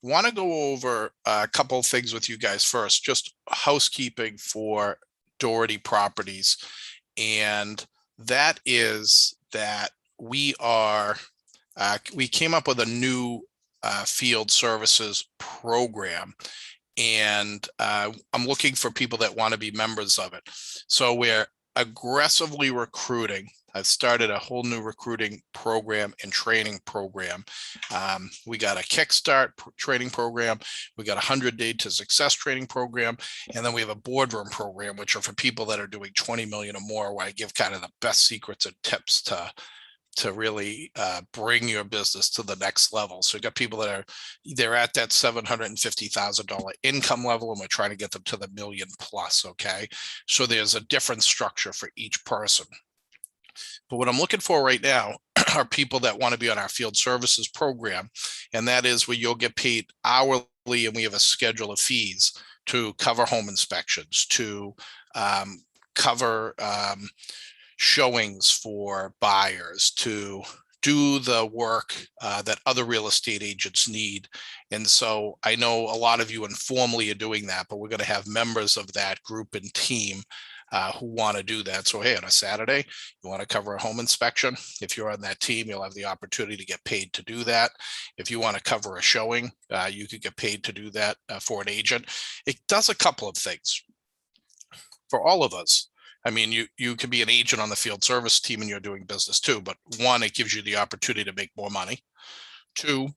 want to go over a couple of things with you guys first, just housekeeping for Doherty properties. And that is that we are, we came up with a new field services program. And I'm looking for people that want to be members of it. So we're aggressively recruiting. I've started a whole new recruiting program and training program. We got a Kickstart training program. We got a 100-day to success training program. And then we have a boardroom program, which are for people that are doing 20 million or more, where I give kind of the best secrets and tips to really bring your business to the next level. So you got people that are, they're at that $750,000 income level, and we're trying to get them to the million plus. Okay. So there's a different structure for each person. But what I'm looking for right now are people that want to be on our field services program. And that is where you'll get paid hourly, and we have a schedule of fees to cover home inspections, to cover showings for buyers, to do the work that other real estate agents need. And so I know a lot of you informally are doing that, but we're going to have members of that group and team who want to do that. So, hey, on a Saturday, you want to cover a home inspection. If you're on that team, you'll have the opportunity to get paid to do that. If you want to cover a showing, you could get paid to do that for an agent. It does a couple of things for all of us. I mean, you can be an agent on the field service team and you're doing business too, but one, it gives you the opportunity to make more money. Two,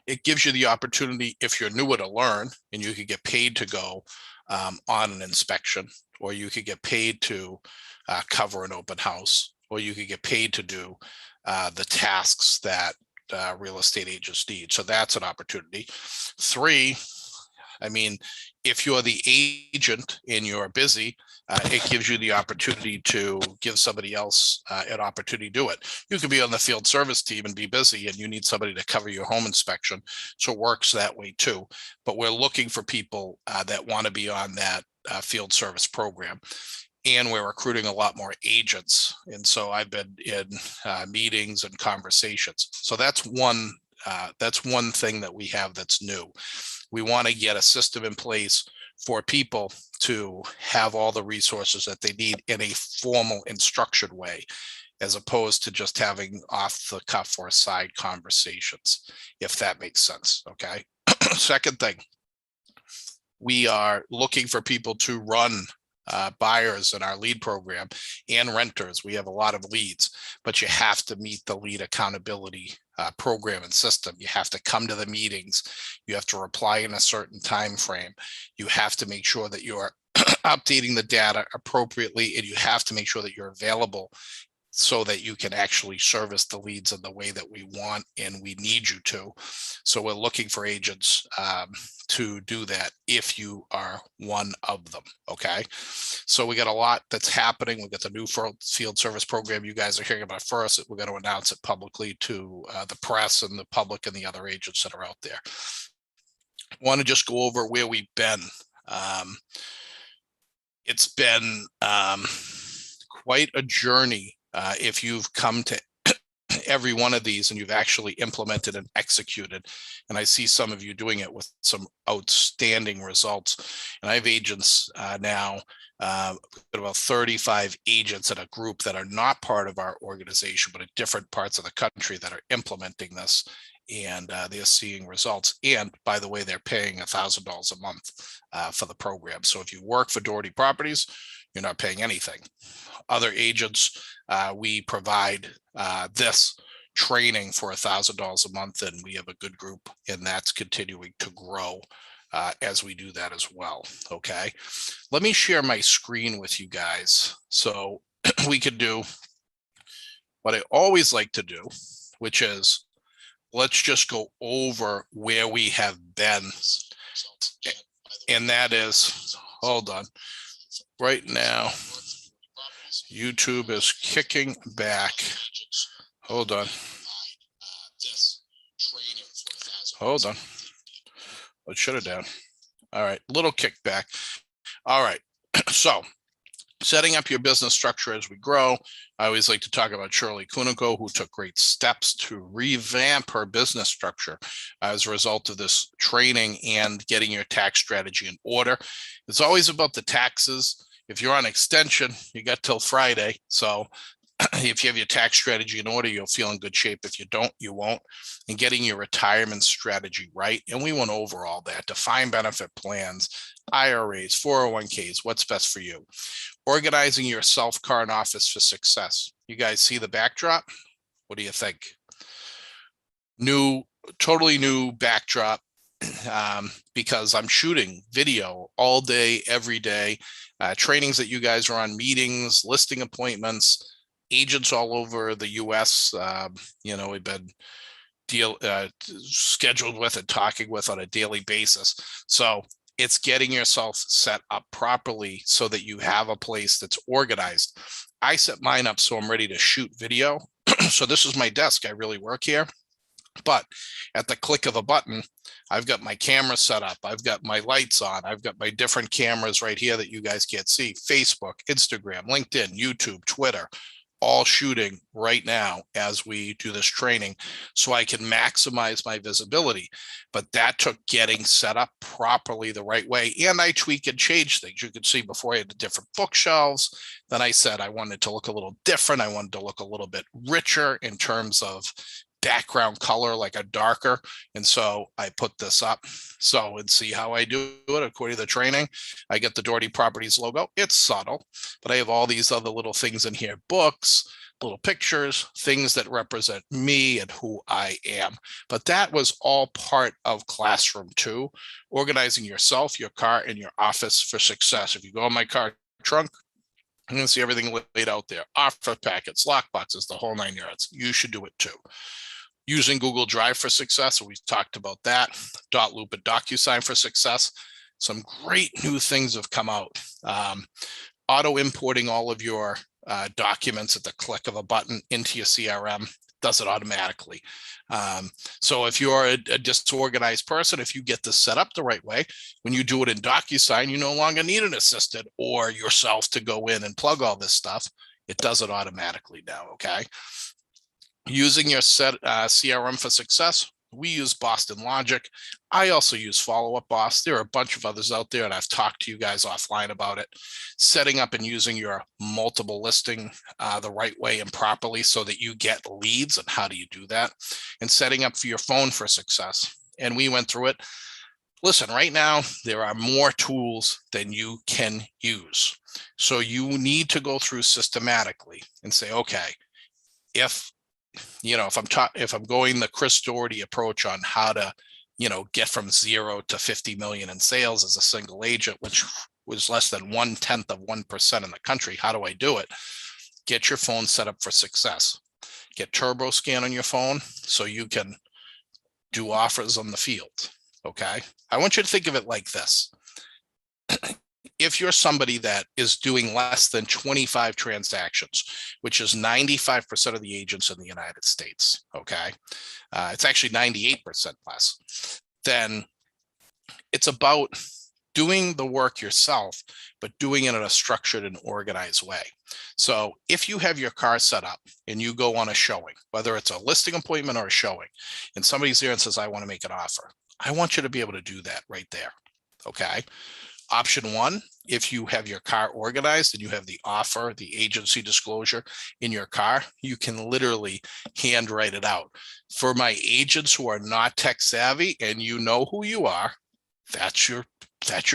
it gives you the opportunity, if you're newer, to learn, and you could get paid to go on an inspection, or you could get paid to cover an open house, or you could get paid to do the tasks that real estate agents need. So that's an opportunity. Three, I mean, if you're the agent and you're busy, it gives you the opportunity to give somebody else an opportunity to do it. You could be on the field service team and be busy, and you need somebody to cover your home inspection. So it works that way too. But we're looking for people that want to be on that field service program. And we're recruiting a lot more agents. And so I've been in meetings and conversations. So that's one thing that we have that's new. We want to get a system in place for people to have all the resources that they need in a formal and structured way, as opposed to just having off the cuff or side conversations, if that makes sense. Okay. Second thing, we are looking for people to run buyers in our lead program and renters. We have a lot of leads, but you have to meet the lead accountability program and system. You have to come to the meetings. You have to reply in a certain time frame. You have to make sure that you are updating the data appropriately, and you have to make sure that you're available so that you can actually service the leads in the way that we want and we need you to. So we're looking for agents to do that if you are one of them. Okay. So we got a lot that's happening. We got the new field service program you guys are hearing about first. We're going to announce it publicly to the press and the public and the other agents that are out there. I want to just go over where we've been. It's been quite a journey. If you've come to every one of these and you've actually implemented and executed, and I see some of you doing it with some outstanding results. And I have agents now, about 35 agents in a group that are not part of our organization, but at different parts of the country that are implementing this, and they're seeing results. And by the way, they're paying $1,000 a month for the program. So if you work for Doherty Properties, you're not paying anything. Other agents, we provide this training for $1,000 a month, and we have a good group, and that's continuing to grow as we do that as well. Okay, let me share my screen with you guys so we could do what I always like to do, which is let's just go over where we have been. And that is, hold on, right now, YouTube is kicking back. Hold on. Hold on. Let's shut it down. All right, little kickback. All right, so Setting up your business structure as we grow. I always like to talk about Shirley Kunico, who took great steps to revamp her business structure as a result of this training and getting your tax strategy in order. It's always about the taxes. If you're on extension, you got till Friday. So if you have your tax strategy in order, you'll feel in good shape. If you don't, you won't. And getting your retirement strategy right. And we went over all that: defined benefit plans, IRAs, 401ks, what's best for you. Organizing yourself, car, and office for success. You guys see the backdrop? What do you think? Totally new backdrop. Because I'm shooting video all day, every day, trainings that you guys are on, meetings, listing appointments, agents all over the US. We've been scheduled with and talking with on a daily basis. So it's getting yourself set up properly so that you have a place that's organized. I set mine up so I'm ready to shoot video. So this is my desk. I really work here. But at the click of a button, I've got my camera set up. I've got my lights on. I've got my different cameras right here that you guys can't see. Facebook, Instagram, LinkedIn, YouTube, Twitter, all shooting right now as we do this training so I can maximize my visibility. But that took getting set up properly the right way. And I tweak and change things. You can see before I had the different bookshelves. Then I said I wanted to look a little different. I wanted to look a little bit richer in terms of background color, like a darker. And so I put this up. So and see how I do it according to the training. I get the Doherty Properties logo. It's subtle, but I have all these other little things in here: books, little pictures, things that represent me and who I am. But that was all part of Classroom 2, organizing yourself, your car, and your office for success. If you go in my car trunk, I'm going to see everything laid out there: offer packets, lock boxes, the whole 9 yards. You should do it too. Using Google Drive for success, we've talked about that. Dotloop and DocuSign for success. Some great new things have come out. Auto importing all of your documents at the click of a button into your CRM does it automatically. So if you're a disorganized person, if you get this set up the right way, when you do it in DocuSign, you no longer need an assistant or yourself to go in and plug all this stuff. It does it automatically now, okay? Using your CRM for success, we use Boston Logic. I also use Follow Up Boss. There are a bunch of others out there, and I've talked to you guys offline about it. Setting up and using your multiple listing the right way and properly so that you get leads. And how do you do that? And setting up for your phone for success. And we went through it. Listen, right now, there are more tools than you can use. So you need to go through systematically and say, okay, if I'm going the Chris Doherty approach on how to, get from 0 to 50 million in sales as a single agent, which was less than 1/10 of 1% in the country. How do I do it? Get your phone set up for success. Get Turbo Scan on your phone so you can do offers on the field. Okay. I want you to think of it like this. If you're somebody that is doing less than 25 transactions, which is 95% of the agents in the United States, okay, it's actually 98% less, then it's about doing the work yourself, but doing it in a structured and organized way. So if you have your car set up and you go on a showing, whether it's a listing appointment or a showing, and somebody's there and says, I want to make an offer, I want you to be able to do that right there, okay? Option 1, if you have your car organized and you have the offer, the agency disclosure in your car, you can literally handwrite it out. For my agents who are not tech savvy and you know who you are, that's your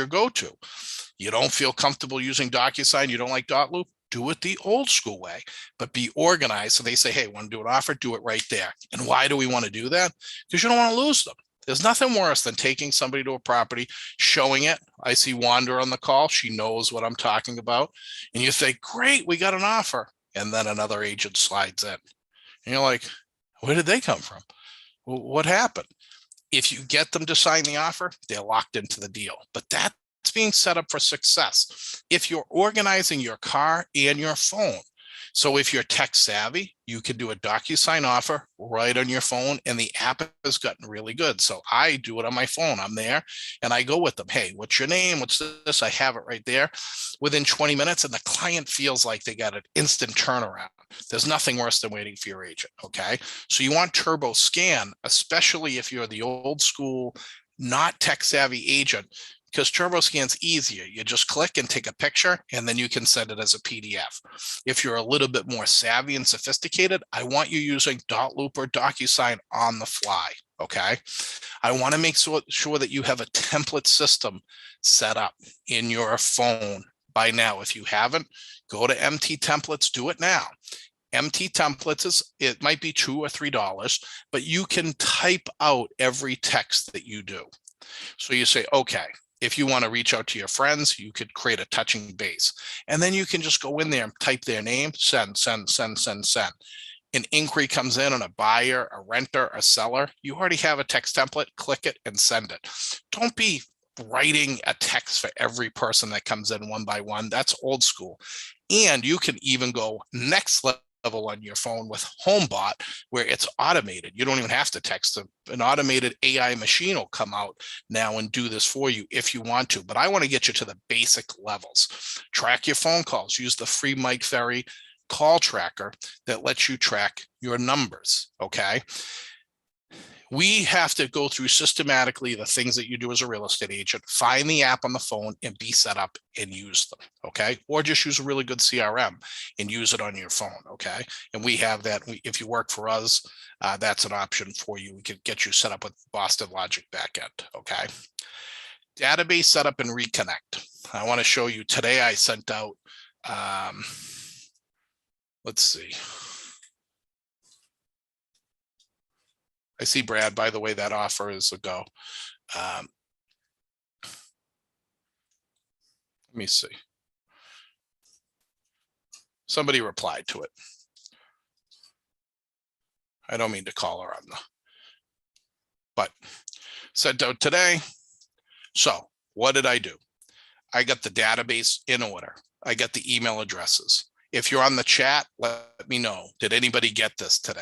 go-to. You don't feel comfortable using DocuSign, you don't like Dotloop, do it the old school way, but be organized. So they say, hey, want to do an offer, do it right there. And why do we want to do that? Because you don't want to lose them. There's nothing worse than taking somebody to a property, showing it. I see Wanda on the call. She knows what I'm talking about. And you think, great, we got an offer. And then another agent slides in. And you're like, where did they come from? Well, what happened? If you get them to sign the offer, they're locked into the deal. But that's being set up for success. If you're organizing your car and your phone, So if you're tech savvy, you can do a DocuSign offer right on your phone, and the app has gotten really good. So I do it on my phone. I'm there and I go with them. Hey, what's your name? What's this? I have it right there within 20 minutes, and the client feels like they got an instant turnaround. There's nothing worse than waiting for your agent. Okay. So you want Turbo Scan, especially if you're the old school, not tech savvy agent, because TurboScan's easier. You just click and take a picture, and then you can send it as a PDF. If you're a little bit more savvy and sophisticated, I want you using Dotloop or DocuSign on the fly, okay? I want to make sure that you have a template system set up in your phone by now. If you haven't, go to MT Templates, do it now. MT Templates it might be $2 or $3, but you can type out every text that you do. So you say, okay, if you want to reach out to your friends, you could create a touching base. And then you can just go in there and type their name, send, send, send, send, send. An inquiry comes in on a buyer, a renter, a seller. You already have a text template, click it and send it. Don't be writing a text for every person that comes in one by one. That's old school. And you can even go next level on your phone with HomeBot, where it's automated. You don't even have to text them. An automated AI machine will come out now and do this for you if you want to. But I want to get you to the basic levels. Track your phone calls. Use the free Mike Ferry call tracker that lets you track your numbers. Okay. We have to go through systematically the things that you do as a real estate agent, find the app on the phone and be set up and use them, okay? Or just use a really good CRM and use it on your phone, okay? And we have that. If you work for us, that's an option for you. We could get you set up with Boston Logic backend, okay? Database setup and reconnect. I want to show you today. I sent out, let's see. I see Brad, by the way, that offer is a go. Let me see. Somebody replied to it. I don't mean to call her on the, but sent out today. So what did I do? I got the database in order. I got the email addresses. If you're on the chat, let me know. Did anybody get this today?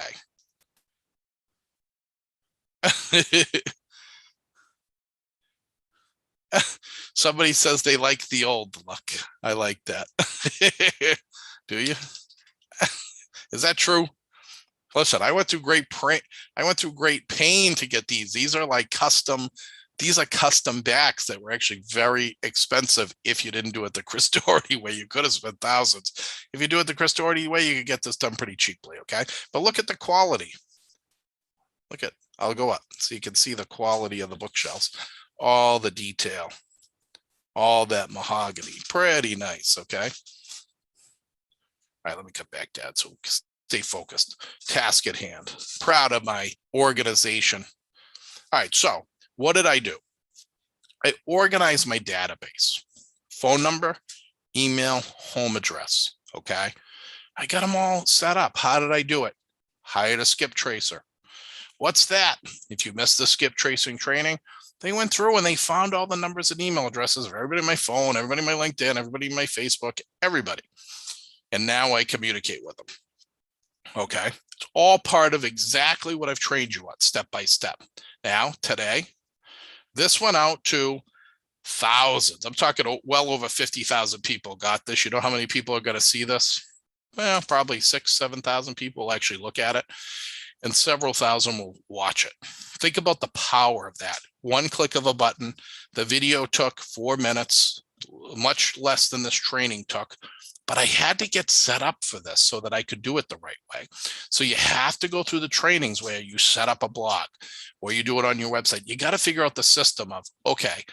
Somebody says they like the old look. I like that. Do you? Is that true? Listen, I went through great pain to get these. These are like custom. These are custom backs that were actually very expensive if you didn't do it the Chris Doherty way. You could have spent thousands. If you do it the Chris Doherty way, you could get this done pretty cheaply, okay? But look at the quality. Look at, I'll go up so you can see the quality of the bookshelves. All the detail, all that mahogany, pretty nice, okay? All right, let me cut back, Dad, so stay focused. Task at hand. Proud of my organization. All right, so what did I do? I organized my database. Phone number, email, home address, okay? I got them all set up. How did I do it? Hired a skip tracer. What's that? If you missed the skip tracing training, they went through and they found all the numbers and email addresses of everybody in my phone, everybody in my LinkedIn, everybody in my Facebook, everybody. And now I communicate with them. Okay. It's all part of exactly what I've trained you on step by step. Now, today, this went out to thousands. I'm talking well over 50,000 people got this. You know how many people are going to see this? Well, probably 6,000, 7,000 people will actually look at it, and several thousand will watch it. Think about the power of that. One click of a button. The video took 4 minutes, much less than this training took, but I had to get set up for this so that I could do it the right way. So you have to go through the trainings where you set up a blog or you do it on your website. You got to figure out the system of, okay,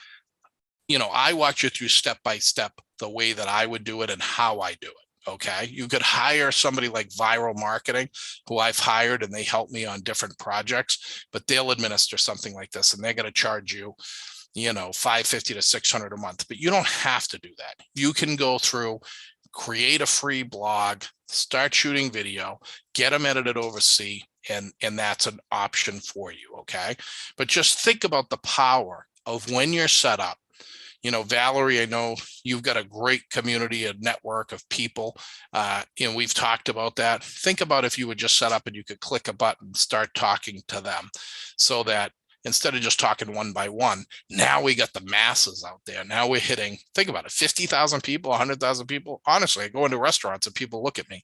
you know, I walk you through step by step the way that I would do it and how I do it. Okay. You could hire somebody like Viral Marketing, who I've hired and they help me on different projects, but they'll administer something like this and they're going to charge you, you know, $550 to $600 a month, but you don't have to do that. You can go through, create a free blog, start shooting video, get them edited overseas, and that's an option for you. Okay. But just think about the power of when you're set up. Valerie, I know you've got a great community, a network of people. We've talked about that. Think about if you would just set up and you could click a button, start talking to them, so that instead of just talking one by one, now we got the masses out there. Now we're hitting, think about it, 50,000 people, 100,000 people. Honestly, I go into restaurants and people look at me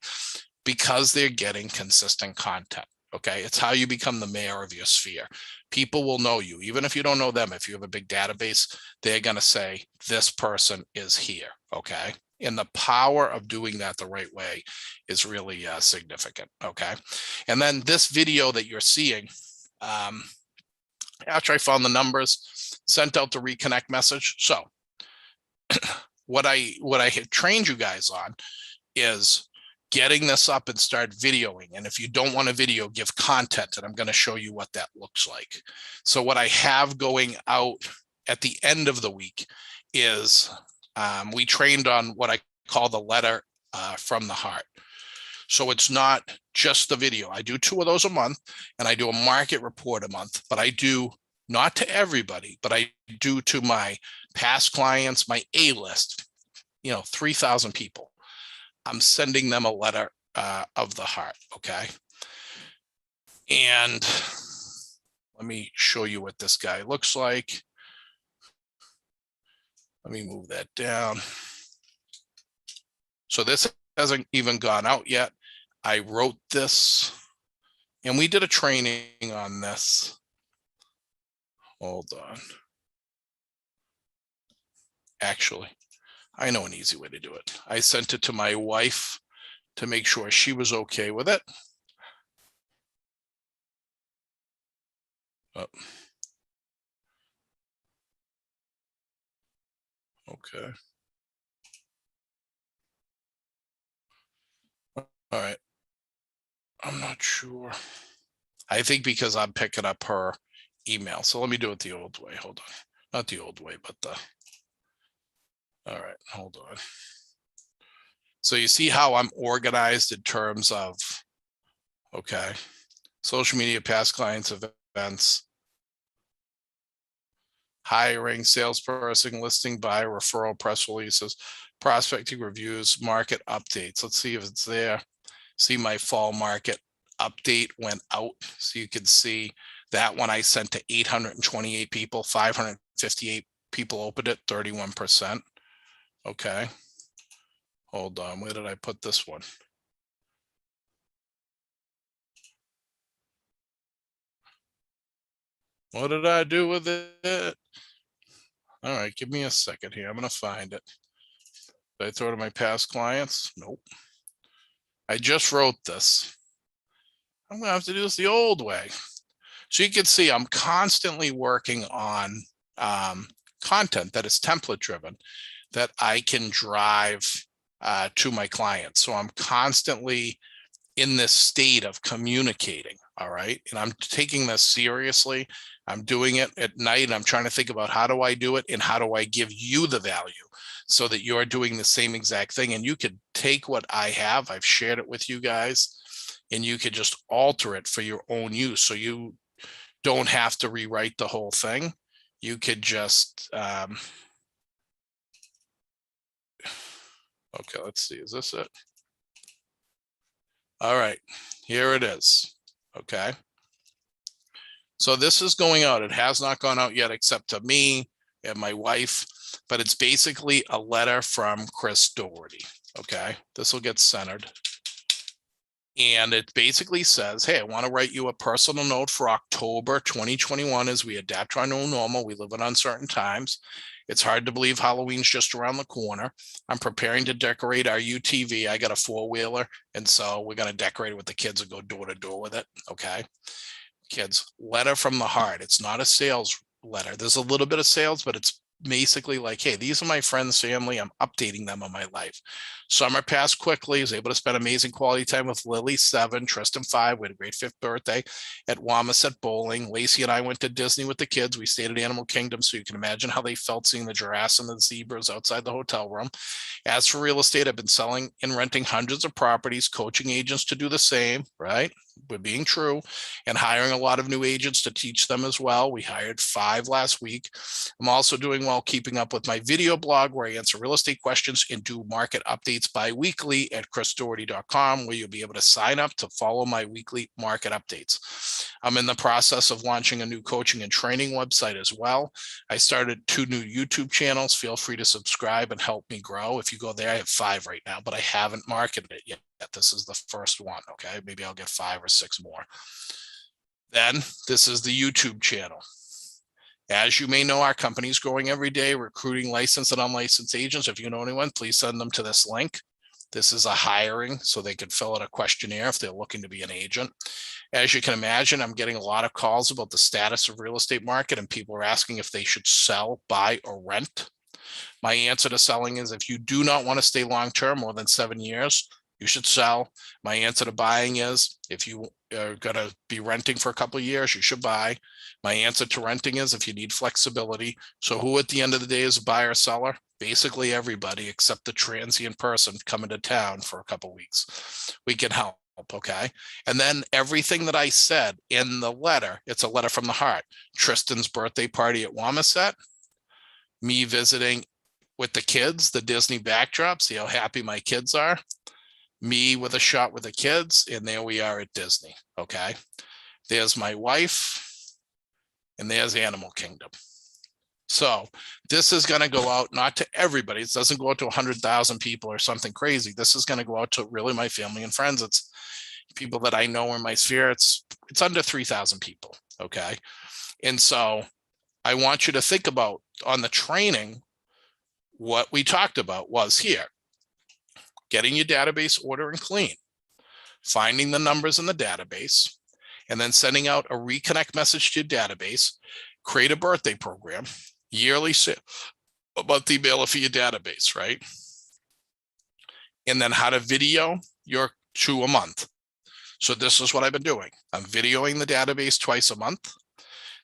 because they're getting consistent content. Okay. It's how you become the mayor of your sphere. People will know you, even if you don't know them. If you have a big database, they're going to say, this person is here. Okay. And the power of doing that the right way is really significant. Okay. And then this video that you're seeing, after I found the numbers, sent out the reconnect message. So what I have trained you guys on is getting this up and start videoing. And if you don't want a video, give content, and I'm going to show you what that looks like. So what I have going out at the end of the week is we trained on what I call the letter from the heart. So it's not just the video. I do 2 of those a month, and I do a market report a month, but I do not to everybody, but I do to my past clients, my A-list, 3,000 people. I'm sending them a letter of the heart. Okay. And let me show you what this guy looks like. Let me move that down. So this hasn't even gone out yet. I wrote this, and we did a training on this. Hold on. Actually, I know an easy way to do it. I sent it to my wife to make sure she was okay with it. Oh. Okay. All right. I'm not sure. I think because I'm picking up her email. So let me do it the old way. Hold on. Not the old way, but the. All right. Hold on. So you see how I'm organized in terms of, okay, social media, past clients, events, hiring, salesperson, listing, buyer, referral, press releases, prospecting reviews, market updates. Let's see if it's there. See, my fall market update went out. So you can see that one I sent to 828 people, 558 people opened it, 31%. Okay. Hold on. Where did I put this one? What did I do with it? All right, give me a second here. I'm going to find it. Did I throw to my past clients? Nope. I just wrote this. I'm going to have to do this the old way. So you can see I'm constantly working on content that is template driven that I can drive to my clients. So I'm constantly in this state of communicating. All right. And I'm taking this seriously. I'm doing it at night. I'm trying to think about how do I do it and how do I give you the value so that you're doing the same exact thing. And you could take what I have, I've shared it with you guys, and you could just alter it for your own use. So you don't have to rewrite the whole thing. You could just, okay, let's see. Is this it? All right, here it is. Okay. So this is going out. It has not gone out yet, except to me and my wife, but it's basically a letter from Chris Doherty. Okay. This will get centered. And it basically says, hey, I want to write you a personal note for October 2021 as we adapt to our new normal. We live in uncertain times. It's hard to believe Halloween's just around the corner. I'm preparing to decorate our UTV. I got a 4-wheeler, and so we're going to decorate it with the kids and go door to door with it. Okay. Kids, letter from the heart. It's not a sales letter. There's a little bit of sales, but it's basically like, hey, these are my friends, family. I'm updating them on my life. Summer passed quickly. I was able to spend amazing quality time with Lily, 7, Tristan, 5. We had a great 5th birthday at Wamisit Bowling. Lacey and I went to Disney with the kids. We stayed at Animal Kingdom, so you can imagine how they felt seeing the giraffes and the zebras outside the hotel room. As for real estate, I've been selling and renting hundreds of properties, coaching agents to do the same, right? we're being true, and hiring a lot of new agents to teach them as well. We hired 5 last week. I'm also doing well keeping up with my video blog where I answer real estate questions and do market updates bi-weekly at chrisdoherty.com, where you'll be able to sign up to follow my weekly market updates. I'm in the process of launching a new coaching and training website as well. I started 2 new YouTube channels. Feel free to subscribe and help me grow. If you go there, I have 5 right now, but I haven't marketed it yet. This is the first one. Okay, maybe I'll get 5 or 6 more. Then this is the YouTube channel. As you may know, our company is growing every day, recruiting licensed and unlicensed agents. If you know anyone, please send them to this link. This is a hiring, so they can fill out a questionnaire if they're looking to be an agent. As you can imagine, I'm getting a lot of calls about the status of real estate market, and people are asking if they should sell, buy, or rent. My answer to selling is if you do not want to stay long-term, more than 7 years, you should sell. My answer to buying is if you are going to be renting for a couple of years, you should buy. My answer to renting is if you need flexibility. So who at the end of the day is a buyer or seller? Basically everybody except the transient person coming to town for a couple of weeks. We can help. Okay. And then everything that I said in the letter, it's a letter from the heart. Tristan's birthday party at Wamisit, me visiting with the kids, the Disney backdrop, see how happy my kids are. Me with a shot with the kids, and there we are at Disney. Okay. There's my wife, and there's Animal Kingdom. So this is going to go out, not to everybody. It doesn't go out to 100,000 people or something crazy. This is going to go out to really my family and friends. It's people that I know in my sphere. It's under 3,000 people. Okay. And so I want you to think about on the training, what we talked about was here. Getting your database order and clean, finding the numbers in the database, and then sending out a reconnect message to your database, create a birthday program, yearly a monthly mailer for your database, right? And then how to video your 2 a month. So this is what I've been doing. I'm videoing the database twice a month.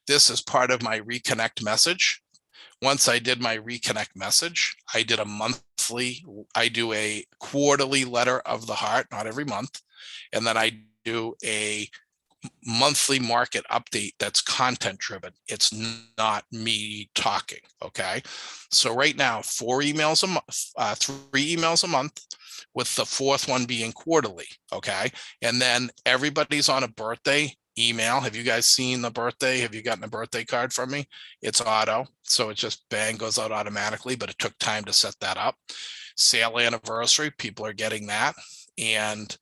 This is part of my reconnect message. Once I did my reconnect message, I did I do a quarterly letter of the heart, not every month. And then I do a monthly market update that's content driven. It's not me talking. Okay. So right now, 4 emails a month, 3 emails a month, with the 4th one being quarterly. Okay. And then everybody's on a birthday email. Have you guys seen the birthday? Have you gotten a birthday card from me? It's auto. So it just bang goes out automatically, but it took time to set that up. Sale anniversary, people are getting that. And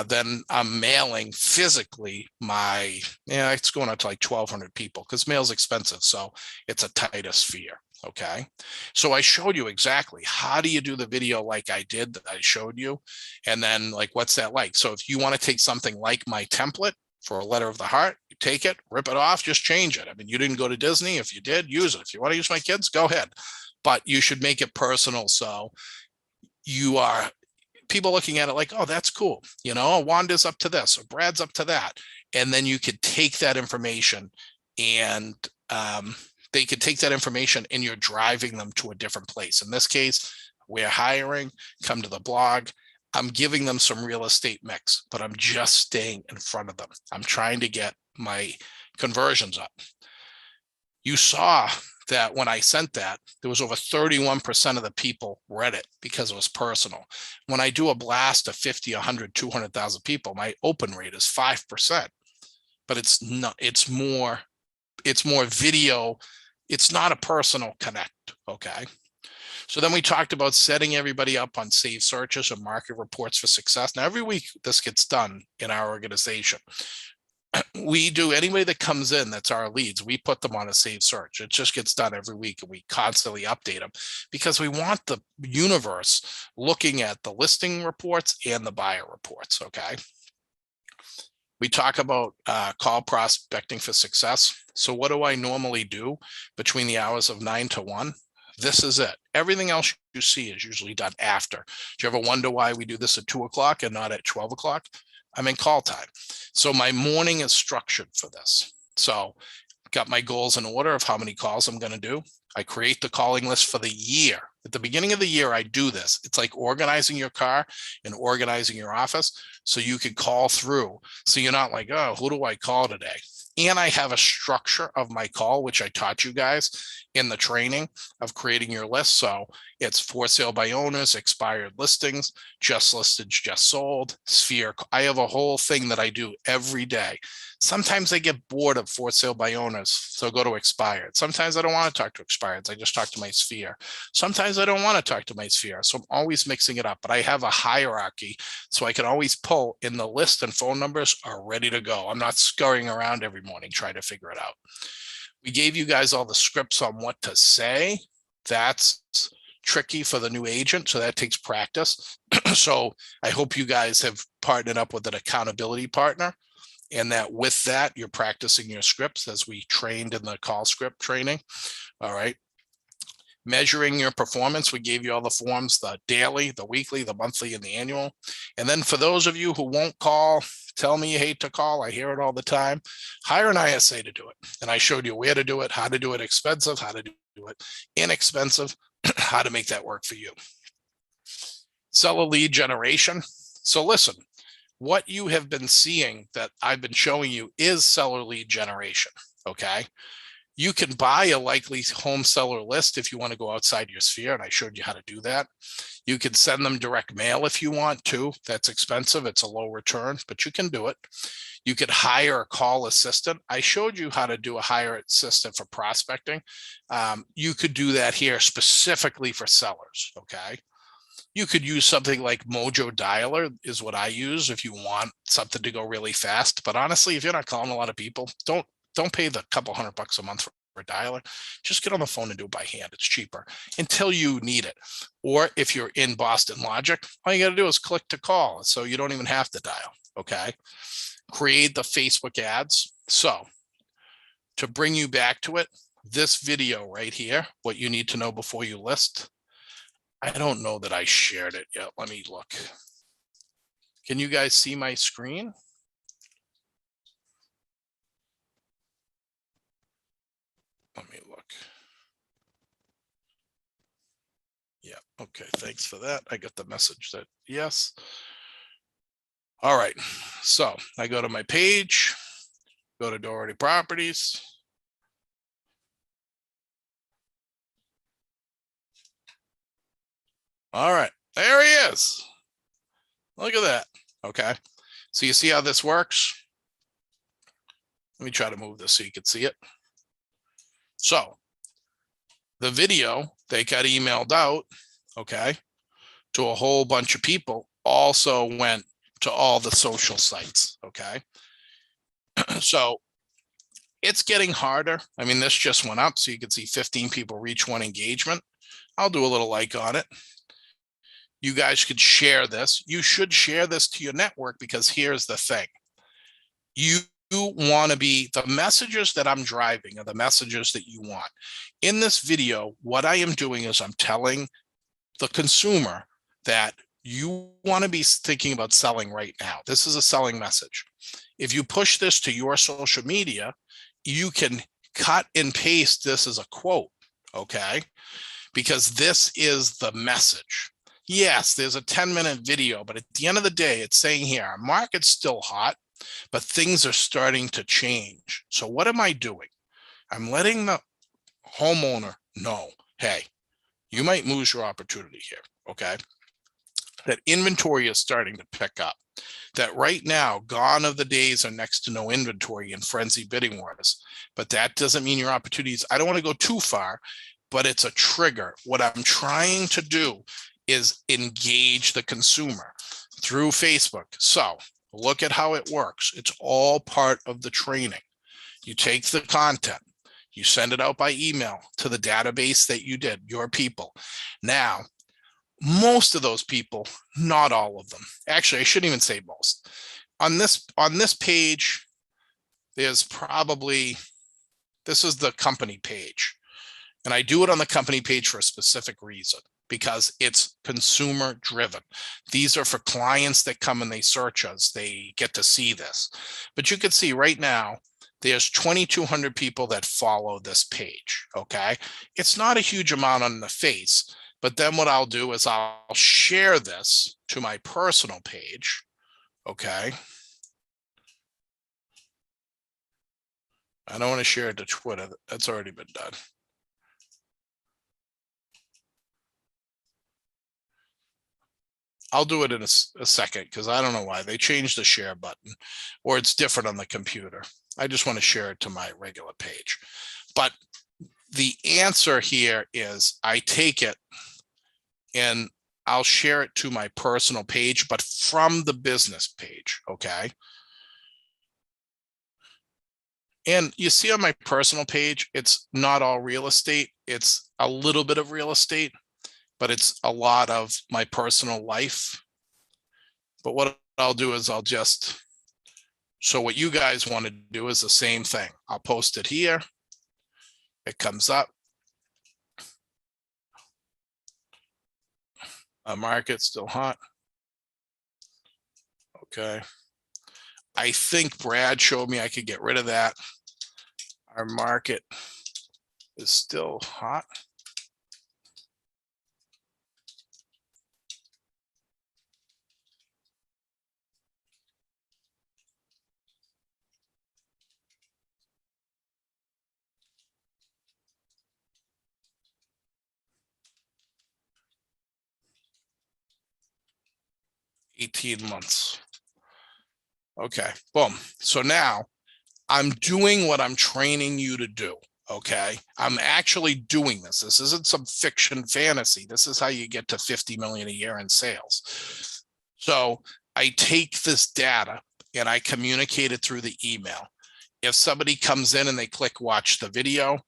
then I'm mailing physically it's going out to like 1,200 people because mail's expensive. So it's a tighter sphere. Okay. So I showed you exactly how do you do the video like I did that I showed you. And then like, what's that like? So if you want to take something like my template for a letter of the heart, you take it, rip it off, just change it. I mean, you didn't go to Disney. If you did, use it. If you want to use my kids, go ahead. But you should make it personal. So you are people looking at it like, oh, that's cool. You know, Wanda's up to this or Brad's up to that. And then you could take that information and they could take that information and you're driving them to a different place. In this case, we're hiring, come to the blog. I'm giving them some real estate mix, but I'm just staying in front of them. I'm trying to get my conversions up. You saw that when I sent that, there was over 31% of the people read it because it was personal. When I do a blast of 50, 100, 200,000 people, my open rate is 5%, but it's more video. It's not a personal connect. Okay. So then we talked about setting everybody up on saved searches or market reports for success. Now, every week this gets done in our organization. We do anybody that comes in, that's our leads, we put them on a saved search. It just gets done every week and we constantly update them because we want the universe looking at the listing reports and the buyer reports. Okay. We talk about call prospecting for success. So what do I normally do between the hours of 9 to 1? This is it. Everything else you see is usually done after. Do you ever wonder why we do this at 2 o'clock and not at 12 o'clock? I'm in call time. So my morning is structured for this. So got my goals in order of how many calls I'm going to do. I create the calling list for the year. At the beginning of the year, I do this. It's like organizing your car and organizing your office so you can call through. So you're not like, oh, who do I call today? And I have a structure of my call, which I taught you guys in the training of creating your list. So it's for sale by owners, expired listings, just listed, just sold, sphere. I have a whole thing that I do every day. Sometimes I get bored of for sale by owners, so go to expired. Sometimes I don't want to talk to expireds. I just talk to my sphere. Sometimes I don't want to talk to my sphere. So I'm always mixing it up, but I have a hierarchy so I can always pull in the list, and phone numbers are ready to go. I'm not scurrying around every morning trying to figure it out. We gave you guys all the scripts on what to say. That's tricky for the new agent, so that takes practice. So I hope you guys have partnered up with an accountability partner, and that with that, you're practicing your scripts as we trained in the call script training. All right. Measuring your performance, we gave you all the forms, the daily, the weekly, the monthly, and the annual. And then for those of you who won't call, tell me you hate to call, I hear it all the time, hire an ISA to do it. And I showed you where to do it, how to do it expensive, how to do it inexpensive, how to make that work for you. Seller lead generation. So listen, what you have been seeing that I've been showing you is seller lead generation, okay? You can buy a likely home seller list if you want to go outside your sphere, and I showed you how to do that. You can send them direct mail if you want to. That's expensive. It's a low return, but you can do it. You could hire a call assistant. I showed you how to do a hire assistant for prospecting. You could do that here specifically for sellers, okay? You could use something like Mojo Dialer is what I use if you want something to go really fast. But honestly, if you're not calling a lot of people, don't pay the couple $100 a month for a dialer. Just get on the phone and do it by hand. It's cheaper until you need it. Or if you're in Boston Logic, all you got to do is click to call. So you don't even have to dial. Okay. Create the Facebook ads. So to bring you back to it, this video right here, what you need to know before you list. I don't know that I shared it yet. Let me look. Can you guys see my screen? Let me look. Yeah, okay, thanks for that. I got the message that yes. All right, so I go to my page, go to Doherty Properties. All right, there he is. Look at that. Okay, so you see how this works? Let me try to move this so you can see it. So the video, they got emailed out, okay, to a whole bunch of people, also went to all the social sites, okay? So it's getting harder. I mean, this just went up, so you can see 15 people reach one engagement. I'll do a little like on it. You guys could share this. You should share this to your network, because here's the thing. You want to be, the messages that I'm driving are the messages that you want. In this video, what I am doing is I'm telling the consumer that you want to be thinking about selling right now. This is a selling message. If you push this to your social media, you can cut and paste this as a quote, okay? Because this is the message. Yes, there's a 10-minute video, but at the end of the day, it's saying here, our market's still hot, but things are starting to change. So what am I doing? I'm letting the homeowner know, hey, you might lose your opportunity here, okay? That inventory is starting to pick up. That right now, gone are the days of next to no inventory and frenzy bidding wars. But that doesn't mean your opportunities, I don't want to go too far, but it's a trigger. What I'm trying to do is engage the consumer through Facebook. So look at how it works. It's all part of the training. You take the content, you send it out by email to the database that you did, your people. Now, most of those people, not all of them. Actually, I shouldn't even say most. On this page, there's probably, this is the company page. And I do it on the company page for a specific reason, because it's consumer driven. These are for clients that come and they search us. They get to see this. But you can see right now, there's 2,200 people that follow this page, okay? It's not a huge amount on the face, but then what I'll do is I'll share this to my personal page, okay? I don't want to share it to Twitter. That's already been done. I'll do it in a second because I don't know why they changed the share button, or it's different on the computer. I just want to share it to my regular page. But the answer here is I take it and I'll share it to my personal page, but from the business page, okay? And you see on my personal page, it's not all real estate. It's a little bit of real estate, but it's a lot of my personal life. But what I'll do is so what you guys want to do is the same thing. I'll post it here. It comes up. Our market's still hot. Okay. I think Brad showed me I could get rid of that. Our market is still hot. $18 months. Okay, boom. So now I'm doing what I'm training you to do. Okay, I'm actually doing this. This isn't some fiction fantasy. This is how you get to 50 million a year in sales. So I take this data and I communicate it through the email. If somebody comes in and they click watch the video,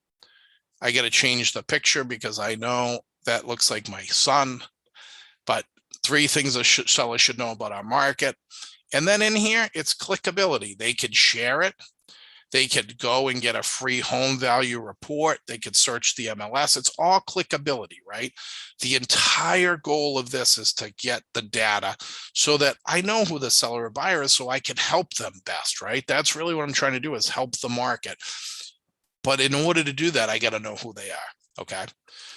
I got to change the picture because I know that looks like my son. But 3 things a seller should know about our market. And then in here, it's clickability. They could share it. They could go and get a free home value report. They could search the MLS. It's all clickability, right? The entire goal of this is to get the data so that I know who the seller or buyer is so I can help them best, right? That's really what I'm trying to do is help the market. But in order to do that, I got to know who they are, okay?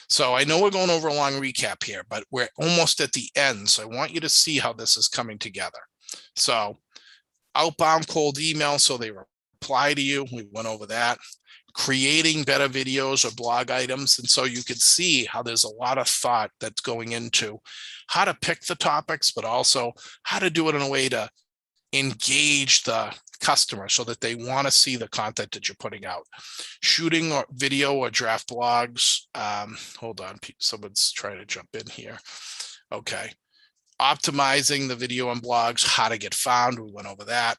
So I know we're going over a long recap here, but we're almost at the end. So I want you to see how this is coming together. So outbound cold email, so they reply to you. We went over that. Creating better videos or blog items. And so you could see how there's a lot of thought that's going into how to pick the topics, but also how to do it in a way to engage the customer so that they want to see the content that you're putting out. Shooting or video or draft blogs. Hold on, someone's trying to jump in here. Okay. Optimizing the video and blogs, how to get found. We went over that.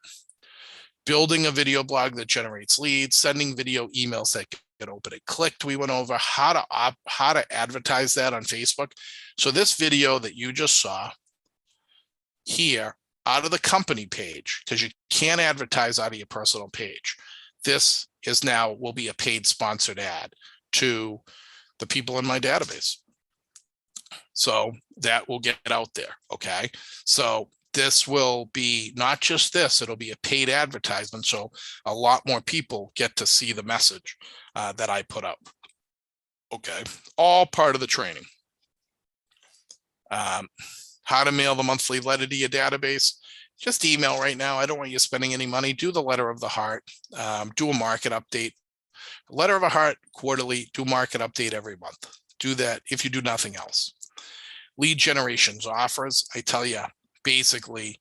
Building a video blog that generates leads, sending video emails that get open and clicked. We went over how to advertise that on Facebook. So this video that you just saw here out of the company page, because you can't advertise out of your personal page. This is now will be a paid sponsored ad to the people in my database. So that will get out there. Okay. So this will be not just this, it'll be a paid advertisement. So a lot more people get to see the message that I put up. Okay. All part of the training. How to mail the monthly letter to your database. Just email right now. I don't want you spending any money. Do the letter of the heart. Do a market update. Letter of a heart quarterly. Do market update every month. Do that if you do nothing else. Lead generations offers. I tell you, basically,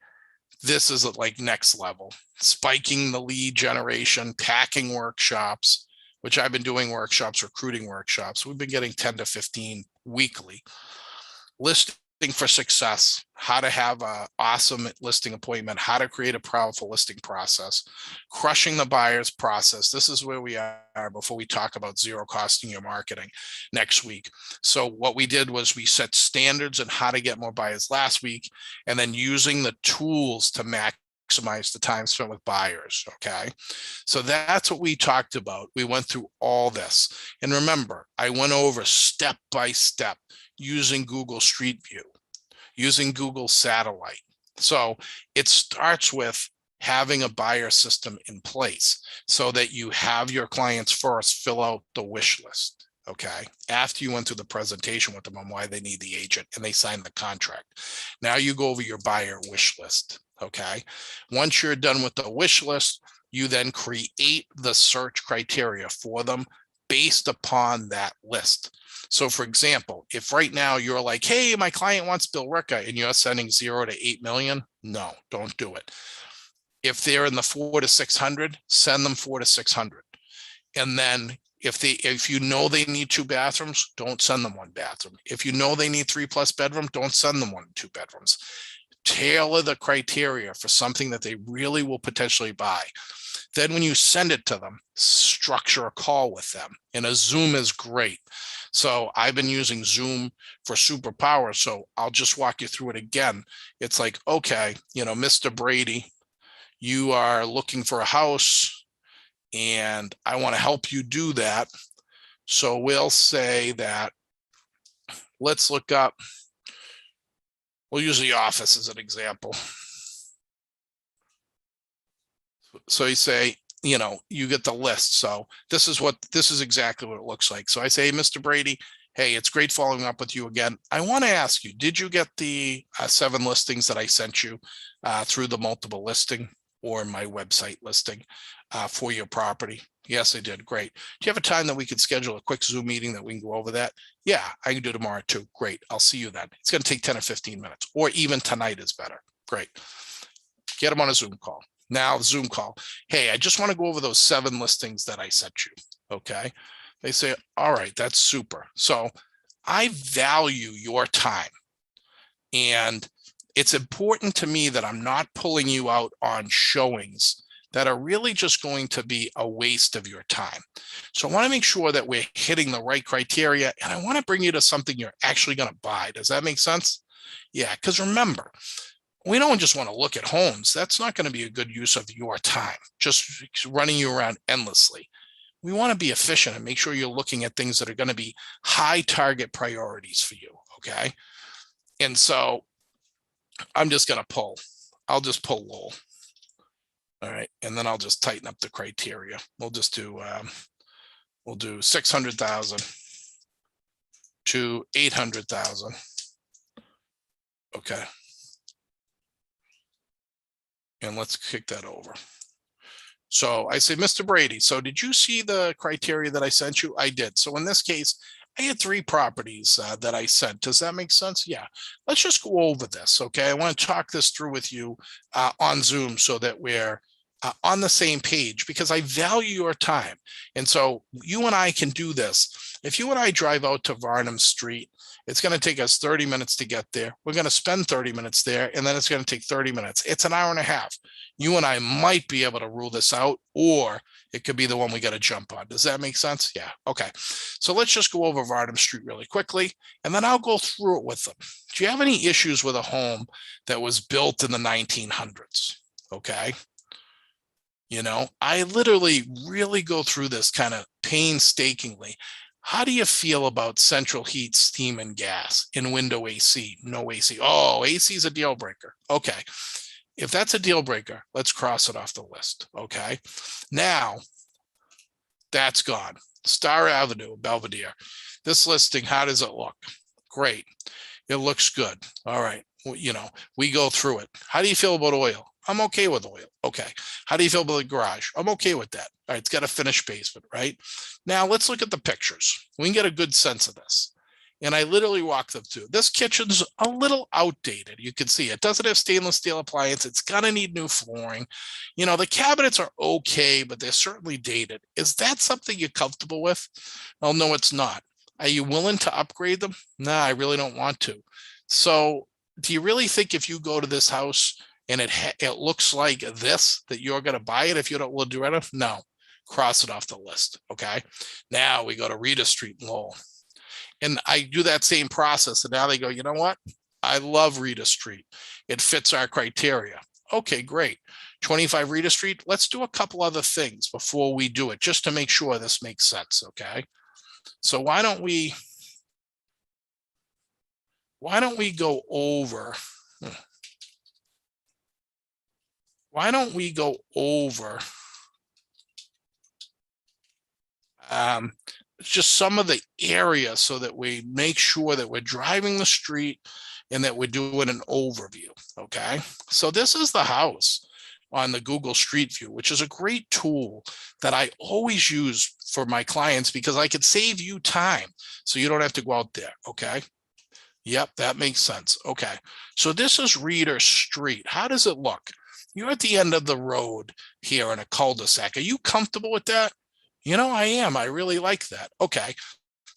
this is like next level. Spiking the lead generation, packing workshops, which I've been doing workshops, recruiting workshops. We've been getting 10 to 15 weekly. Listing for success, how to have an awesome listing appointment, how to create a powerful listing process, crushing the buyer's process. This is where we are before we talk about zero costing your marketing next week. So what we did was we set standards on how to get more buyers last week, and then using the tools to maximize the time spent with buyers. Okay. So that's what we talked about. We went through all this. And remember, I went over step by step using Google Street View, using Google Satellite. So it starts with having a buyer system in place so that you have your clients first fill out the wish list. Okay, after you went through the presentation with them on why they need the agent and they signed the contract. Now you go over your buyer wish list. Okay, once you're done with the wish list, you then create the search criteria for them based upon that list. So for example, if right now you're like, hey, my client wants Bill Ricca and you're sending 0 to 8 million, no, don't do it. If they're in the 4 to 600, send them 4 to 600. And then if you know they need 2 bathrooms, don't send them 1 bathroom. If you know they need 3+ bedroom, don't send them 1 and 2 bedrooms. Tailor the criteria for something that they really will potentially buy. Then when you send it to them, structure a call with them. And a Zoom is great. So I've been using Zoom for superpower. So I'll just walk you through it again. It's like, okay, Mr. Brady, you are looking for a house and I want to help you do that. So we'll say that, let's look up, we'll use the office as an example. So you say, you get the list. So this is exactly what it looks like. So I say, Mr. Brady, hey, it's great following up with you again. I want to ask you, did you get the 7 listings that I sent you through the multiple listing or my website listing for your property? Yes, I did. Great. Do you have a time that we could schedule a quick Zoom meeting that we can go over that? Yeah, I can do tomorrow too. Great. I'll see you then. It's going to take 10 or 15 minutes, or even tonight is better. Great. Get them on a Zoom call. Now, Zoom call. Hey, I just want to go over those 7 listings that I sent you. Okay. They say, all right, that's super. So I value your time. And it's important to me that I'm not pulling you out on showings that are really just going to be a waste of your time. So I want to make sure that we're hitting the right criteria, and I want to bring you to something you're actually going to buy. Does that make sense? Yeah, because remember, we don't just want to look at homes. That's not going to be a good use of your time, just running you around endlessly. We want to be efficient and make sure you're looking at things that are going to be high target priorities for you. Okay. And so I'm just going to pull. I'll just pull Lowell. All right. And then I'll just tighten up the criteria. We'll just do, we'll do 600,000 to 800,000. Okay. And let's kick that over. So I say, Mr. Brady, so did you see the criteria that I sent you? I did. So in this case, I had 3 properties that I sent. Does that make sense? Yeah. Let's just go over this. Okay. I want to talk this through with you on Zoom so that we're on the same page, because I value your time. And so you and I can do this. If you and I drive out to Varnum Street, it's going to take us 30 minutes to get there. We're going to spend 30 minutes there, and then it's going to take 30 minutes. It's an hour and a half. You and I might be able to rule this out, or it could be the one we got to jump on. Does that make sense? Yeah. Okay. So let's just go over Varnum Street really quickly, and then I'll go through it with them. Do you have any issues with a home that was built in the 1900s? Okay. I literally really go through this kind of painstakingly. How do you feel about central heat, steam, and gas in window AC? No AC. Oh, AC is a deal breaker. Okay. If that's a deal breaker, let's cross it off the list. Okay. Now, that's gone. Star Avenue, Belvedere. This listing, how does it look? Great. It looks good. All right. Well, we go through it. How do you feel about oil? I'm okay with oil. Okay. How do you feel about the garage? I'm okay with that. All right. It's got a finished basement, right? Now let's look at the pictures. We can get a good sense of this. And I literally walk them through. This kitchen's a little outdated. You can see it doesn't have stainless steel appliance. It's going to need new flooring. The cabinets are okay, but they're certainly dated. Is that something you're comfortable with? Oh, no, it's not. Are you willing to upgrade them? No, I really don't want to. So do you really think if you go to this house and it looks like this, that you're going to buy it if you don't want to do it? No, cross it off the list. Okay. Now we go to Rita Street in Lowell. And I do that same process. And now they go, you know what? I love Rita Street. It fits our criteria. Okay, great. 25 Rita Street. Let's do a couple other things before we do it, just to make sure this makes sense. Okay. So why don't we go over why don't we go over just some of the areas so that we make sure that we're driving the street and that we're doing an overview, okay? So this is the house on the Google Street View, which is a great tool that I always use for my clients because I could save you time so you don't have to go out there, okay? Yep, that makes sense. Okay, so this is Reader Street. How does it look? You're at the end of the road here in a cul-de-sac. Are you comfortable with that? You know, I am. I really like that. Okay.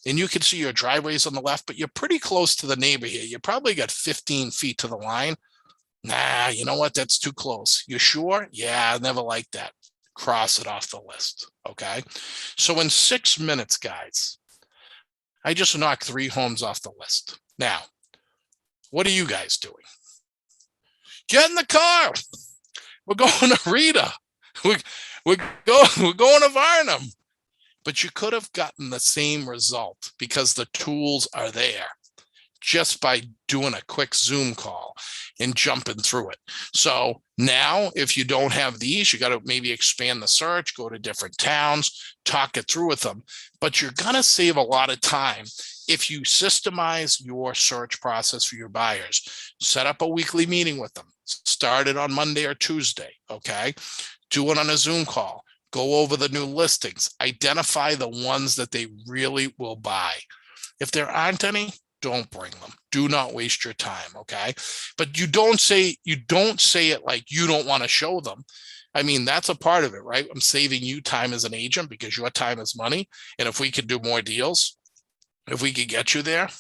And you can see your driveways on the left, but you're pretty close to the neighbor here. You probably got 15 feet to the line. Nah, you know what? That's too close. You sure? Yeah, I never like that. Cross it off the list. Okay. So in 6 minutes, guys, I just knocked 3 homes off the list. Now, what are you guys doing? Get in the car. We're going to Rita. We're going to Varnum. But you could have gotten the same result because the tools are there just by doing a quick Zoom call and jumping through it. So now, if you don't have these, you got to maybe expand the search, go to different towns, talk it through with them. But you're going to save a lot of time if you systemize your search process for your buyers. Set up a weekly meeting with them. Start it on Monday or Tuesday, okay? Do it on a Zoom call. Go over the new listings. Identify the ones that they really will buy. If there aren't any, don't bring them. Do not waste your time, okay? But you don't say it like you don't want to show them. I mean, that's a part of it, right? I'm saving you time as an agent because your time is money. And if we could do more deals, if we could get you there,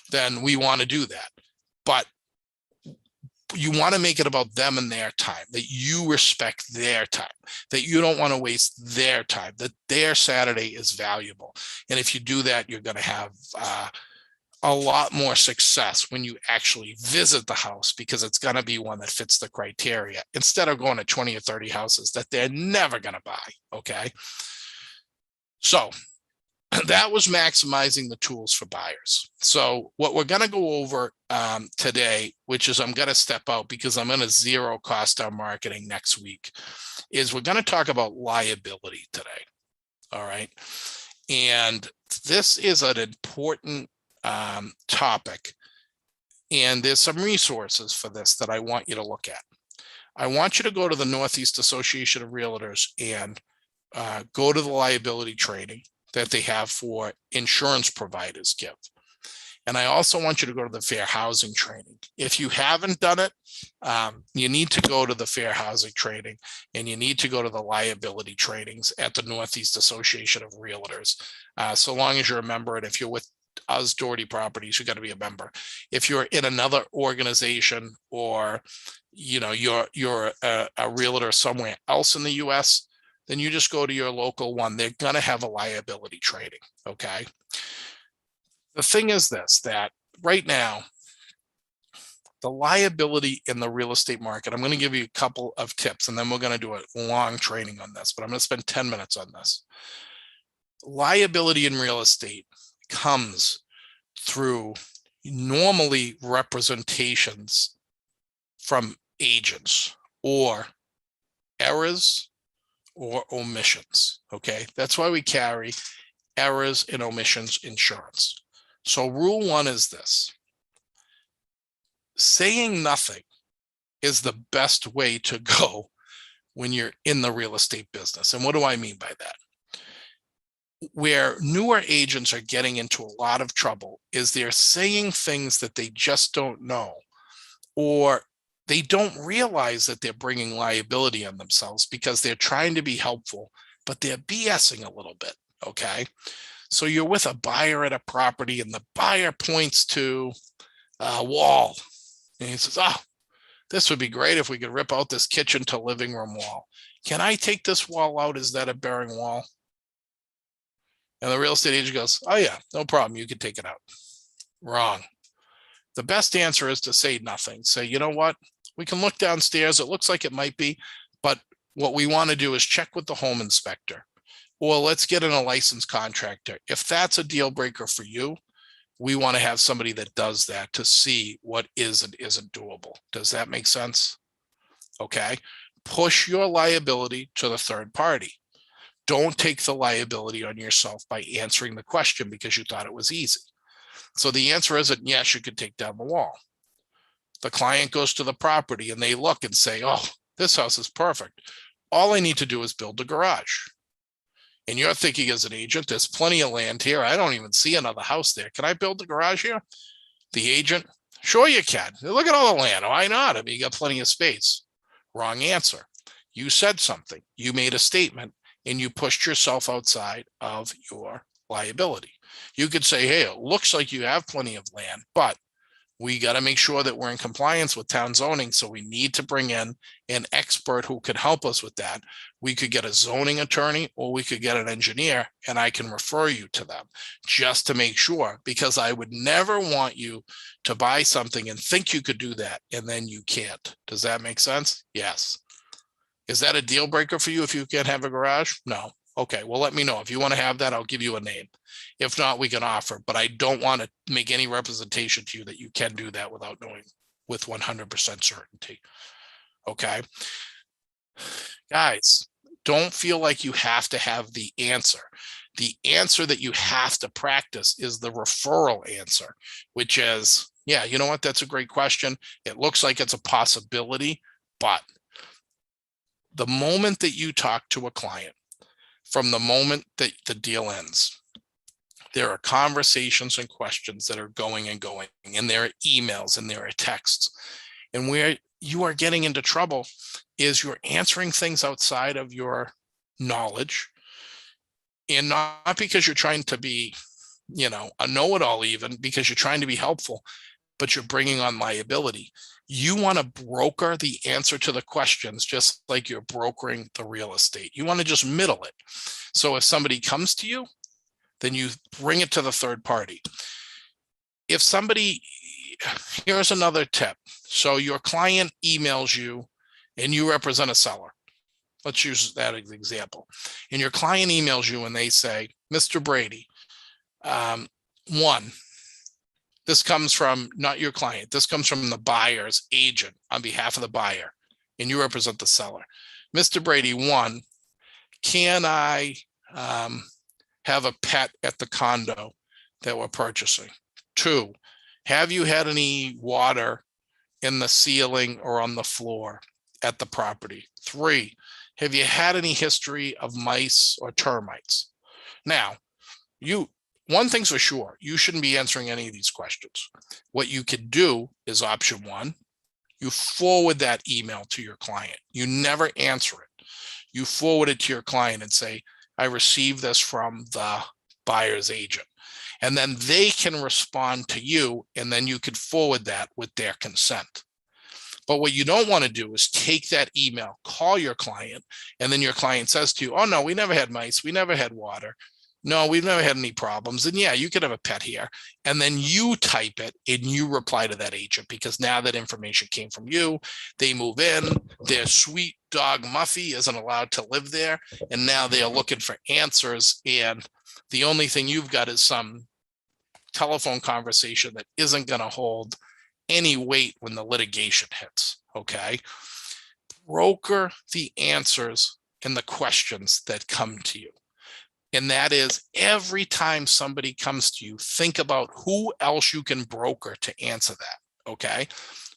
then we want to do that. But you want to make it about them and their time, that you respect their time, that you don't want to waste their time, that their Saturday is valuable. And if you do that, you're going to have a lot more success when you actually visit the house because it's going to be one that fits the criteria instead of going to 20 or 30 houses that they're never going to buy. Okay. So that was maximizing the tools for buyers. So what we're going to go over today, which is I'm going to step out because I'm going to zero cost our marketing next week, is we're going to talk about liability today. All right. And this is an important topic. And there's some resources for this that I want you to look at. I want you to go to the Northeast Association of Realtors and go to the liability training that they have for insurance providers give. And I also want you to go to the fair housing training. If you haven't done it, you need to go to the fair housing training and you need to go to the liability trainings at the Northeast Association of Realtors. So long as you're a member, and if you're with us Doherty Properties, you got to be a member. If you're in another organization or you're a realtor somewhere else in the US, then you just go to your local one. They're going to have a liability training. Okay. The thing is this, that right now, the liability in the real estate market, I'm going to give you a couple of tips and then we're going to do a long training on this, but I'm going to spend 10 minutes on this. Liability in real estate comes through normally representations from agents or errors or omissions. Okay, that's why we carry errors and omissions insurance. So rule 1 is this: saying nothing is the best way to go when you're in the real estate business. And what do I mean by that? Where newer agents are getting into a lot of trouble is they're saying things that they just don't know, or they don't realize that they're bringing liability on themselves because they're trying to be helpful, but they're BSing a little bit. Okay. So you're with a buyer at a property and the buyer points to a wall and he says, "Oh, this would be great if we could rip out this kitchen to living room wall. Can I take this wall out? Is that a bearing wall?" And the real estate agent goes, "Oh yeah, no problem. You can take it out." Wrong. The best answer is to say nothing. Say, you know what? We can look downstairs. It looks like it might be, but what we want to do is check with the home inspector, or let's get in a licensed contractor. If that's a deal breaker for you, we want to have somebody that does that to see what is and isn't doable. Does that make sense? okay? Push your liability to the third party. Don't take the liability on yourself by answering the question because you thought it was easy. So the answer isn't yes, you could take down the wall. The client goes to the property and they look and say, oh, this house is perfect. All I need to do is build a garage. And you're thinking as an agent, there's plenty of land here. I don't even see another house there. Can I build a garage here? The agent, sure you can. Look at all the land. Why not? I mean, you got plenty of space. Wrong answer. You said something. You made a statement and you pushed yourself outside of your liability. You could say, hey, it looks like you have plenty of land, but we got to make sure that we're in compliance with town zoning. So we need to bring in an expert who could help us with that. We could get a zoning attorney or we could get an engineer, and I can refer you to them just to make sure, because I would never want you to buy something and think you could do that and then you can't. Does that make sense? Yes. Is that a deal breaker for you if you can't have a garage? No. Okay, well, let me know. If you want to have that, I'll give you a name. If not, we can offer, but I don't want to make any representation to you that you can do that without knowing with 100% certainty. Okay. Guys, don't feel like you have to have the answer. The answer that you have to practice is the referral answer, which is, yeah, you know what? That's a great question. It looks like it's a possibility, but the moment that you talk to a client, from the moment that the deal ends, there are conversations and questions that are going, and there are emails and there are texts. And where you are getting into trouble is you're answering things outside of your knowledge, and not because you're trying to be, a know-it-all, even because you're trying to be helpful, but you're bringing on liability. You want to broker the answer to the questions just like you're brokering the real estate. You want to just middle it. So if somebody comes to you, then you bring it to the third party. If somebody, here's another tip. So your client emails you and you represent a seller. Let's use that as an example. And your client emails you and they say, Mr. Brady, this comes from not your client. This comes from the buyer's agent on behalf of the buyer, and you represent the seller. Mr. Brady, one, can I have a pet at the condo that we're purchasing? Two, have you had any water in the ceiling or on the floor at the property? Three, have you had any history of mice or termites? Now, one thing's for sure, you shouldn't be answering any of these questions. What you could do is option one, you forward that email to your client. You never answer it. You forward it to your client and say, I received this from the buyer's agent. And then they can respond to you, and then you could forward that with their consent. But what you don't want to do is take that email, call your client, and then your client says to you, oh no, we never had mice, we never had water. No, we've never had any problems. And yeah, you could have a pet here. And then you type it and you reply to that agent, because now that information came from you. They move in, their sweet dog Muffy isn't allowed to live there. And now they are looking for answers. And the only thing you've got is some telephone conversation that isn't going to hold any weight when the litigation hits. Okay. Broker the answers and the questions that come to you. And that is, every time somebody comes to you, think about who else you can broker to answer that. Okay.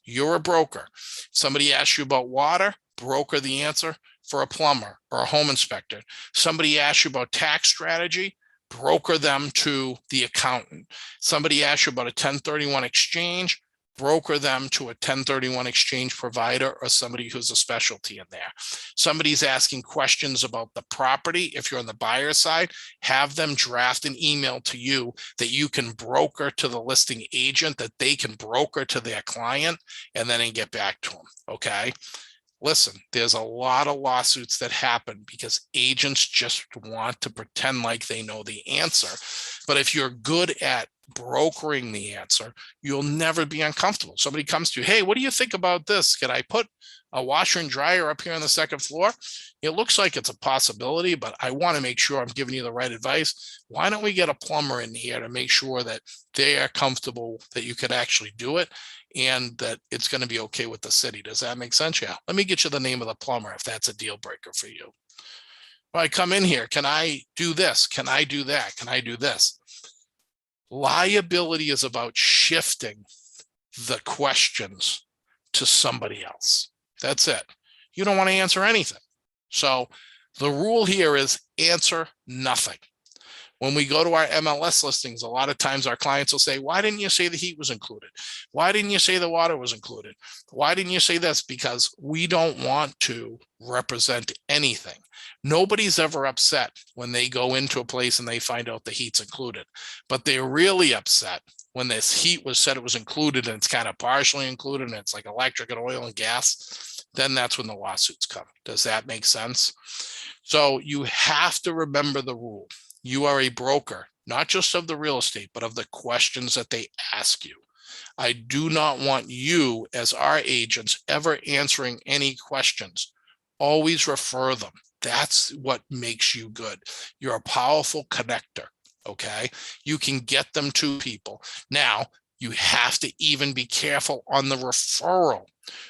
You're a broker. Somebody asks you about water, broker the answer for a plumber or a home inspector. Somebody asks you about tax strategy, broker them to the accountant. Somebody asks you about a 1031 exchange, broker them to a 1031 exchange provider or somebody who's a specialty in there. Somebody's asking questions about the property. If you're on the buyer side, have them draft an email to you that you can broker to the listing agent, that they can broker to their client, and then get back to them. Okay. Listen, there's a lot of lawsuits that happen because agents just want to pretend like they know the answer. But if you're good at brokering the answer, you'll never be uncomfortable. Somebody comes to you, hey, what do you think about this? Can I put a washer and dryer up here on the second floor? It looks like it's a possibility, but I want to make sure I'm giving you the right advice. Why don't we get a plumber in here to make sure that they are comfortable that you could actually do it and that it's going to be okay with the city? Does that make sense? Yeah. Let me get you the name of the plumber if that's a deal breaker for you. Well, I come in here. Can I do this? Can I do that? Can I do this? Liability is about shifting the questions to somebody else. That's it. You don't want to answer anything. So the rule here is answer nothing. When we go to our MLS listings, a lot of times our clients will say, why didn't you say the heat was included? Why didn't you say the water was included? Why didn't you say this? Because we don't want to represent anything. Nobody's ever upset when they go into a place and they find out the heat's included, but they're really upset when this heat was said it was included and it's kind of partially included and it's like electric and oil and gas. Then that's when the lawsuits come. Does that make sense? So you have to remember the rule. You are a broker, not just of the real estate, but of the questions that they ask you. I do not want you as our agents ever answering any questions. Always refer them. That's what makes you good. You're a powerful connector, okay? You can get them to people. Now, you have to even be careful on the referral.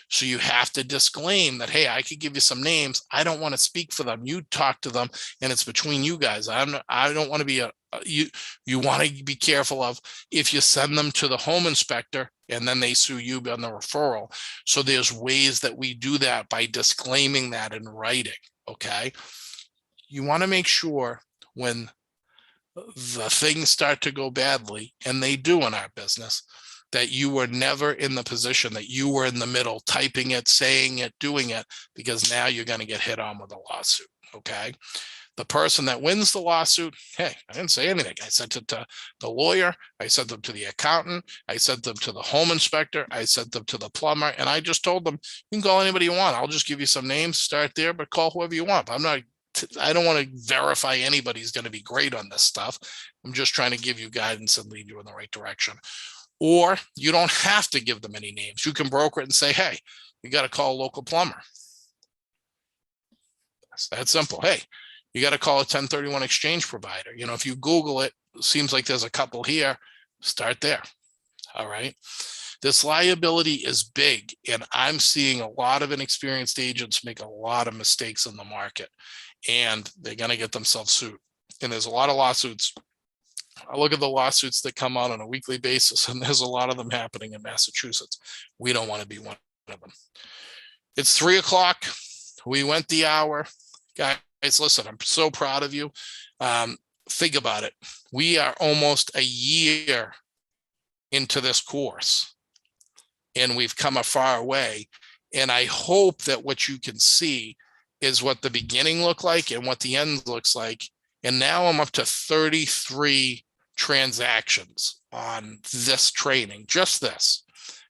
So you have to disclaim that, hey, I could give you some names. I don't want to speak for them. You talk to them and it's between you guys. I don't want to be you want to be careful of if you send them to the home inspector and then they sue you on the referral. So there's ways that we do that by disclaiming that in writing, okay? You want to make sure when the things start to go badly, and they do in our business, that you were never in the position that you were in the middle, typing it, saying it, doing it, because now you're going to get hit on with a lawsuit, okay? The person that wins the lawsuit, hey, I didn't say anything. I sent it to the lawyer. I sent them to the accountant. I sent them to the home inspector. I sent them to the plumber. And I just told them, you can call anybody you want. I'll just give you some names, start there, but call whoever you want. I don't want to verify anybody's going to be great on this stuff. I'm just trying to give you guidance and lead you in the right direction. Or you don't have to give them any names. You can broker it and say, hey, you got to call a local plumber. It's that simple. Hey, you got to call a 1031 exchange provider. You know, if you Google it, it seems like there's a couple here. Start there. All right. This liability is big, and I'm seeing a lot of inexperienced agents make a lot of mistakes in the market, and they're going to get themselves sued. And there's a lot of lawsuits. I look at the lawsuits that come out on a weekly basis, and there's a lot of them happening in Massachusetts. We don't want to be one of them. It's 3 o'clock. We went the hour. Guys, listen, I'm so proud of you. Think about it. We are almost a year into this course, and we've come a far way. And I hope that what you can see is what the beginning looked like and what the end looks like. And now I'm up to 33 transactions on this training, just this,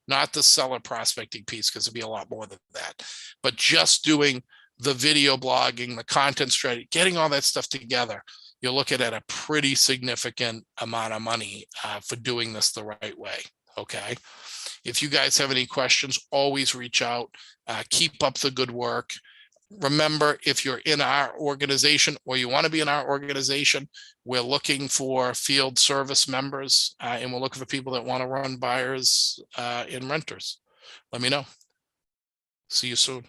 not the seller prospecting piece, because it'd be a lot more than that, but just doing the video blogging, the content strategy, getting all that stuff together. You're looking at a pretty significant amount of money for doing this the right way. Okay. If you guys have any questions, always reach out. Keep up the good work. Remember, if you're in our organization or you want to be in our organization, we're looking for field service members, and we're looking for people that want to run buyers and renters. Let me know. See you soon.